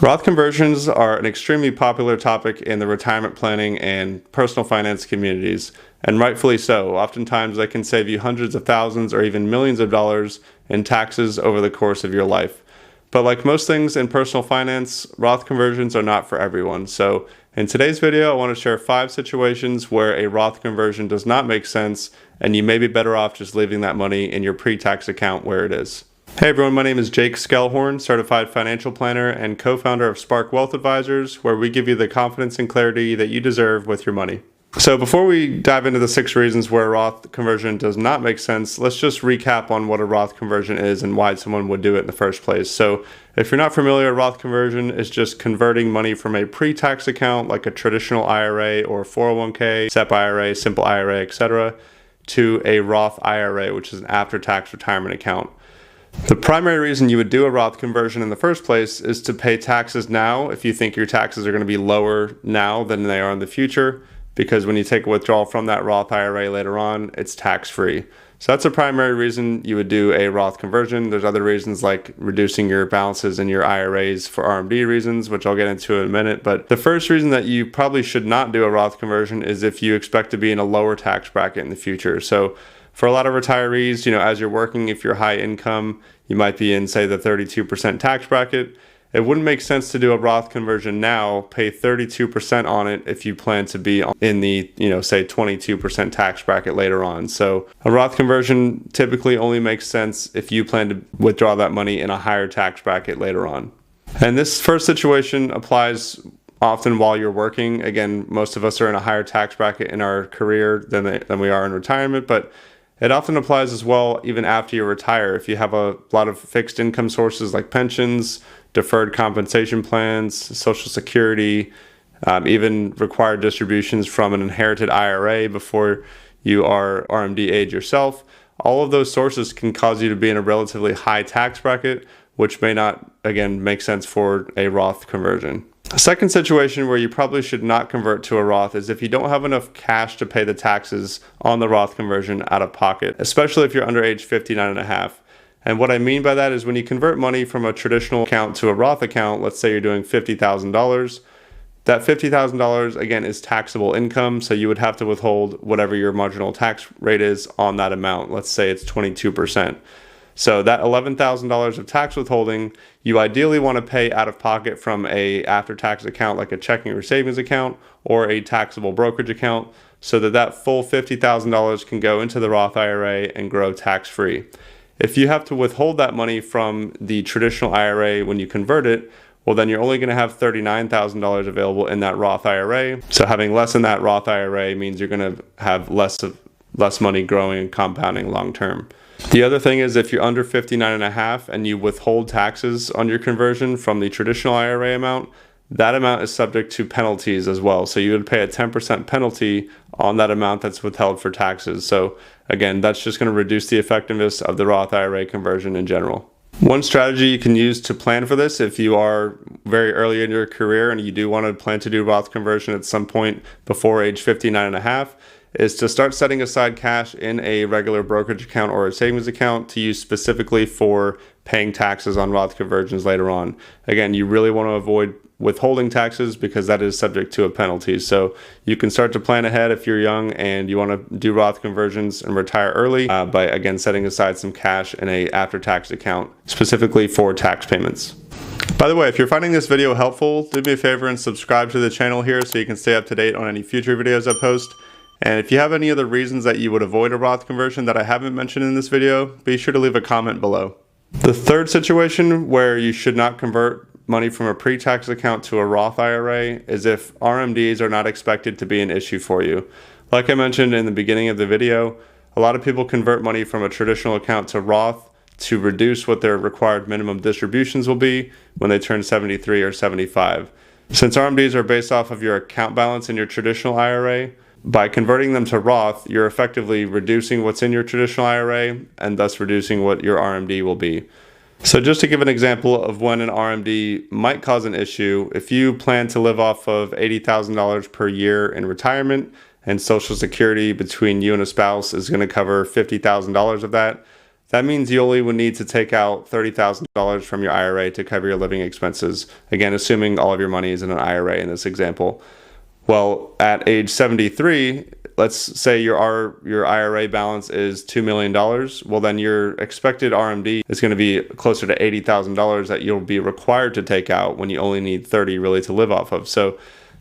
Roth conversions are an extremely popular topic in the retirement planning and personal finance communities, and rightfully so. Oftentimes they can save you hundreds of thousands or even millions of dollars in taxes over the course of your life. But like most things in personal finance, Roth conversions are not for everyone. So in today's video, I want to share 5 situations where a Roth conversion does not make sense, and you may be better off just leaving that money in your pre-tax account where it is. Hey everyone, my name is Jake Skellhorn, certified financial planner and co-founder of Spark Wealth Advisors, where we give you the confidence and clarity that you deserve with your money. So before we dive into the 6 reasons where a Roth conversion does not make sense, let's just recap on what a Roth conversion is and why someone would do it in the first place. So if you're not familiar, a Roth conversion is just converting money from a pre-tax account like a traditional IRA or 401k, SEP IRA, simple IRA, etc., to a Roth IRA, which is an after-tax retirement account. The primary reason you would do a Roth conversion in the first place is to pay taxes now if you think your taxes are going to be lower now than they are in the future, because when you take a withdrawal from that Roth IRA later on, it's tax-free. So that's a primary reason you would do a Roth conversion. There's other reasons like reducing your balances in your IRAs for RMD reasons, which I'll get into in a minute. But the first reason that you probably should not do a Roth conversion is if you expect to be in a lower tax bracket in the future. So for a lot of retirees, as you're working, if you're high income, you might be in, say, the 32% tax bracket. It wouldn't make sense to do a Roth conversion now, pay 32% on it if you plan to be in the, say 22% tax bracket later on. So a Roth conversion typically only makes sense if you plan to withdraw that money in a higher tax bracket later on. And this first situation applies often while you're working. Again, most of us are in a higher tax bracket in our career than we are in retirement, but it often applies as well even after you retire. If you have a lot of fixed income sources like pensions, deferred compensation plans, Social Security, even required distributions from an inherited IRA before you are RMD age yourself, all of those sources can cause you to be in a relatively high tax bracket, which may not, again, make sense for a Roth conversion. A second situation where you probably should not convert to a Roth is if you don't have enough cash to pay the taxes on the Roth conversion out of pocket, especially if you're under age 59 and a half. And what I mean by that is when you convert money from a traditional account to a Roth account, let's say you're doing $50,000, that $50,000 again is taxable income, so you would have to withhold whatever your marginal tax rate is on that amount. Let's say it's 22%. So that $11,000 of tax withholding, you ideally want to pay out of pocket from a after-tax account like a checking or savings account or a taxable brokerage account, so that full $50,000 can go into the Roth IRA and grow tax-free. If you have to withhold that money from the traditional IRA when you convert it, well then you're only going to have $39,000 available in that Roth IRA. So having less in that Roth IRA means you're going to have less money growing and compounding long term. The other thing is if you're under 59 and a half and you withhold taxes on your conversion from the traditional IRA amount, that amount is subject to penalties as well. So you would pay a 10% penalty on that amount that's withheld for taxes. So again, that's just going to reduce the effectiveness of the Roth IRA conversion in general. One strategy you can use to plan for this if you are very early in your career and you do want to plan to do Roth conversion at some point before age 59 and a half is to start setting aside cash in a regular brokerage account or a savings account to use specifically for paying taxes on Roth conversions later on. Again, you really want to avoid withholding taxes because that is subject to a penalty. So you can start to plan ahead if you're young and you want to do Roth conversions and retire early by, again, setting aside some cash in a after-tax account specifically for tax payments. By the way, if you're finding this video helpful, do me a favor and subscribe to the channel here so you can stay up to date on any future videos I post. And if you have any other reasons that you would avoid a Roth conversion that I haven't mentioned in this video, be sure to leave a comment below. The third situation where you should not convert money from a pre-tax account to a Roth IRA is if RMDs are not expected to be an issue for you. Like I mentioned in the beginning of the video, a lot of people convert money from a traditional account to Roth to reduce what their required minimum distributions will be when they turn 73 or 75. Since RMDs are based off of your account balance in your traditional IRA, by converting them to Roth, you're effectively reducing what's in your traditional IRA and thus reducing what your RMD will be. So just to give an example of when an RMD might cause an issue, if you plan to live off of $80,000 per year in retirement and Social Security between you and a spouse is going to cover $50,000 of that, that means you only would need to take out $30,000 from your IRA to cover your living expenses. Again, assuming all of your money is in an IRA in this example. Well, at age 73, let's say your IRA balance is $2 million. Well, then your expected RMD is going to be closer to $80,000 that you'll be required to take out when you only need 30 really to live off of. So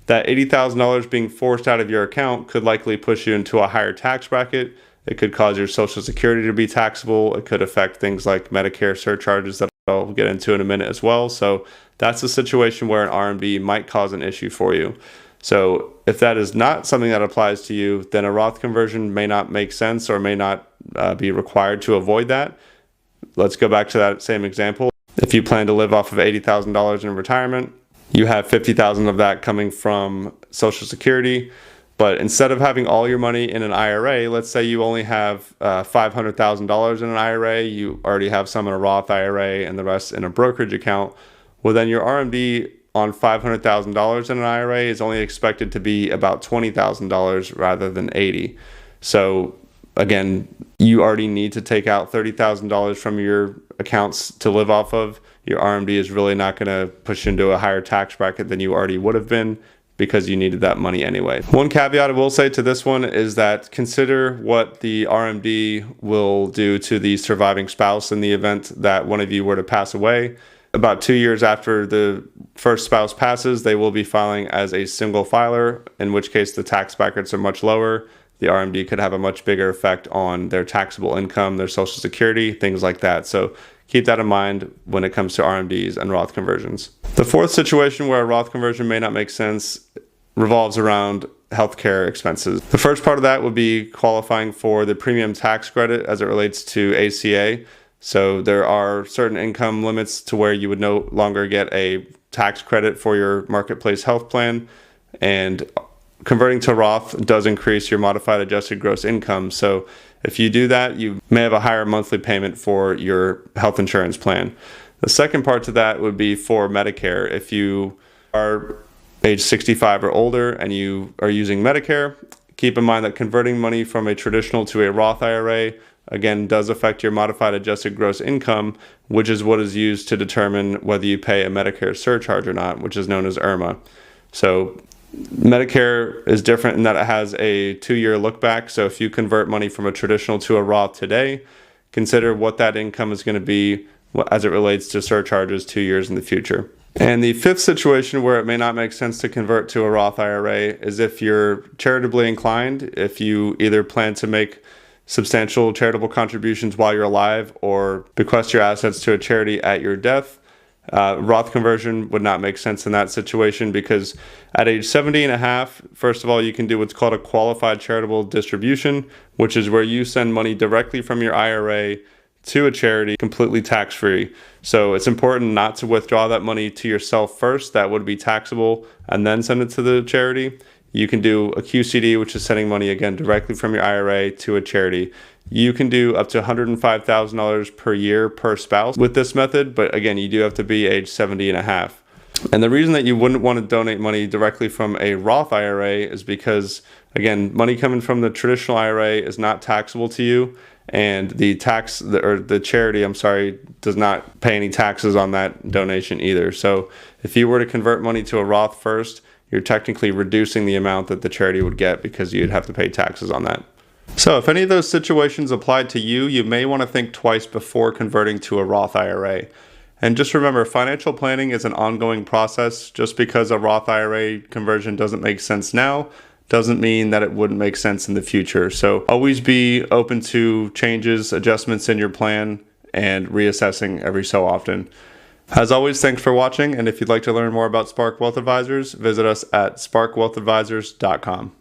that $80,000 being forced out of your account could likely push you into a higher tax bracket. It could cause your Social Security to be taxable. It could affect things like Medicare surcharges that I'll get into in a minute as well. So that's a situation where an RMD might cause an issue for you. So if that is not something that applies to you, then a Roth conversion may not make sense or may not be required to avoid that. Let's go back to that same example. If you plan to live off of $80,000 in retirement, you have $50,000 of that coming from Social Security. But instead of having all your money in an IRA, let's say you only have $500,000 in an IRA, you already have some in a Roth IRA and the rest in a brokerage account. Well, then your RMD on $500,000 in an IRA is only expected to be about $20,000 rather than $80,000. So again, you already need to take out $30,000 from your accounts to live off of. Your RMD is really not going to push you into a higher tax bracket than you already would have been because you needed that money anyway. One caveat I will say to this one is that consider what the RMD will do to the surviving spouse in the event that one of you were to pass away. About 2 years after the first spouse passes, they will be filing as a single filer, in which case the tax brackets are much lower. The RMD could have a much bigger effect on their taxable income, their Social Security, things like that. So keep that in mind when it comes to RMDs and Roth conversions. The fourth situation where a Roth conversion may not make sense revolves around healthcare expenses. The first part of that would be qualifying for the premium tax credit as it relates to ACA. So there are certain income limits to where you would no longer get a tax credit for your marketplace health plan, and converting to Roth does increase your modified adjusted gross income. So if you do that, you may have a higher monthly payment for your health insurance plan. The second part to that would be for Medicare. If you are age 65 or older and you are using Medicare, keep in mind that converting money from a traditional to a Roth IRA again does affect your modified adjusted gross income, which is what is used to determine whether you pay a Medicare surcharge or not, which is known as IRMA. So Medicare is different in that it has a 2-year look back. So if you convert money from a traditional to a Roth today, consider what that income is going to be as it relates to surcharges 2 years in the future. And the fifth situation where it may not make sense to convert to a Roth IRA is if you're charitably inclined, if you either plan to make substantial charitable contributions while you're alive or bequest your assets to a charity at your death. Roth conversion would not make sense in that situation because at age 70 and a half, first of all, you can do what's called a qualified charitable distribution, which is where you send money directly from your IRA to a charity completely tax-free. So it's important not to withdraw that money to yourself first. That would be taxable, and then send it to the charity. You can do a QCD, which is sending money again directly from your IRA to a charity. You can do up to $105,000 per year per spouse with this method, but again, you do have to be age 70 and a half. And the reason that you wouldn't want to donate money directly from a Roth IRA is because, again, money coming from the traditional IRA is not taxable to you, and the charity, does not pay any taxes on that donation either. So if you were to convert money to a Roth first, you're technically reducing the amount that the charity would get because you'd have to pay taxes on that. So if any of those situations applied to you, you may want to think twice before converting to a Roth IRA. And just remember, financial planning is an ongoing process. Just because a Roth IRA conversion doesn't make sense now doesn't mean that it wouldn't make sense in the future. So always be open to changes, adjustments in your plan, and reassessing every so often. As always, thanks for watching, and if you'd like to learn more about Spark Wealth Advisors, visit us at sparkwealthadvisors.com.